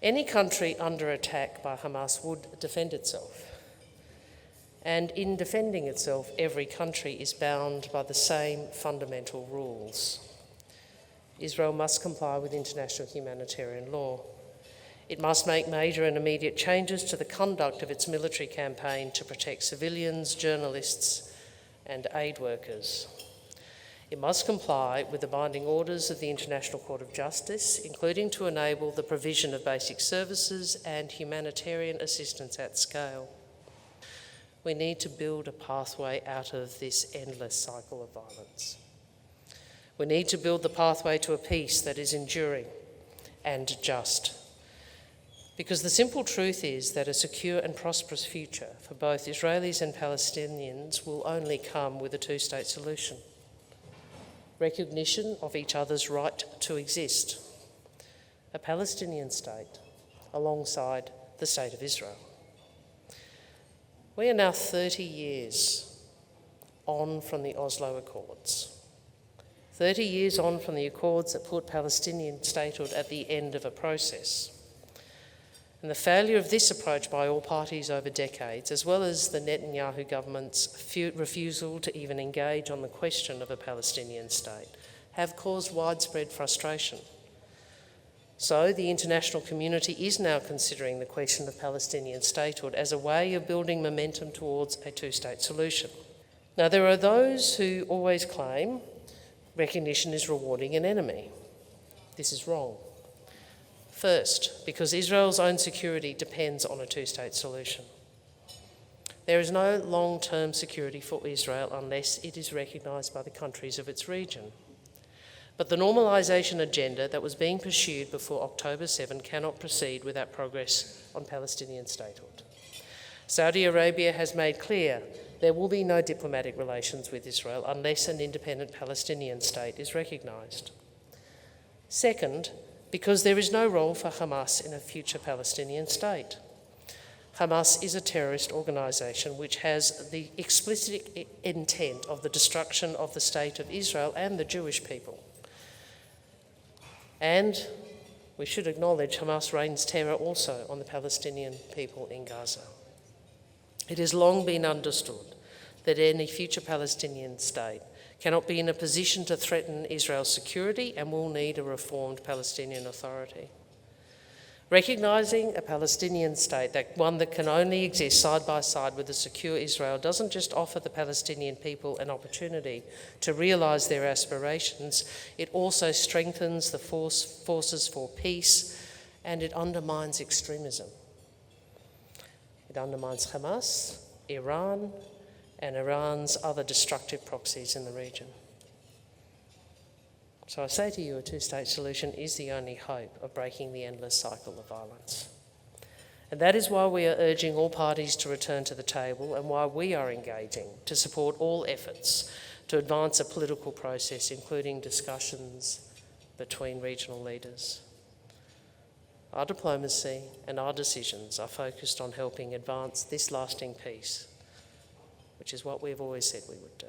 Any country under attack by Hamas would defend itself. And in defending itself, every country is bound by the same fundamental rules. Israel must comply with international humanitarian law. It must make major and immediate changes to the conduct of its military campaign to protect civilians, journalists, and aid workers. It must comply with the binding orders of the International Court of Justice, including to enable the provision of basic services and humanitarian assistance at scale. We need to build a pathway out of this endless cycle of violence. We need to build the pathway to a peace that is enduring and just. Because the simple truth is that a secure and prosperous future for both Israelis and Palestinians will only come with a two-state solution. Recognition of each other's right to exist. A Palestinian state alongside the State of Israel. We are now 30 years on from the Oslo Accords. 30 years on from the Accords that put Palestinian statehood at the end of a process. And the failure of this approach by all parties over decades, as well as the Netanyahu government's refusal to even engage on the question of a Palestinian state, have caused widespread frustration. So the international community is now considering the question of Palestinian statehood as a way of building momentum towards a two-state solution. Now, there are those who always claim recognition is rewarding an enemy. This is wrong. First, because Israel's own security depends on a two-state solution. There is no long-term security for Israel unless it is recognised by the countries of its region. But the normalisation agenda that was being pursued before October 7 cannot proceed without progress on Palestinian statehood. Saudi Arabia has made clear there will be no diplomatic relations with Israel unless an independent Palestinian state is recognised. Second, because there is no role for Hamas in a future Palestinian state. Hamas is a terrorist organisation which has the explicit intent of the destruction of the state of Israel and the Jewish people. And we should acknowledge Hamas rains terror also on the Palestinian people in Gaza. It has long been understood that any future Palestinian state cannot be in a position to threaten Israel's security and will need a reformed Palestinian Authority. Recognising a Palestinian state, one that can only exist side by side with a secure Israel, doesn't just offer the Palestinian people an opportunity to realise their aspirations, it also strengthens the forces for peace, and it undermines extremism. It undermines Hamas, Iran, and Iran's other destructive proxies in the region. So I say to you, a two-state solution is the only hope of breaking the endless cycle of violence. And that is why we are urging all parties to return to the table and why we are engaging to support all efforts to advance a political process, including discussions between regional leaders. Our diplomacy and our decisions are focused on helping advance this lasting peace, which is what we've always said we would do.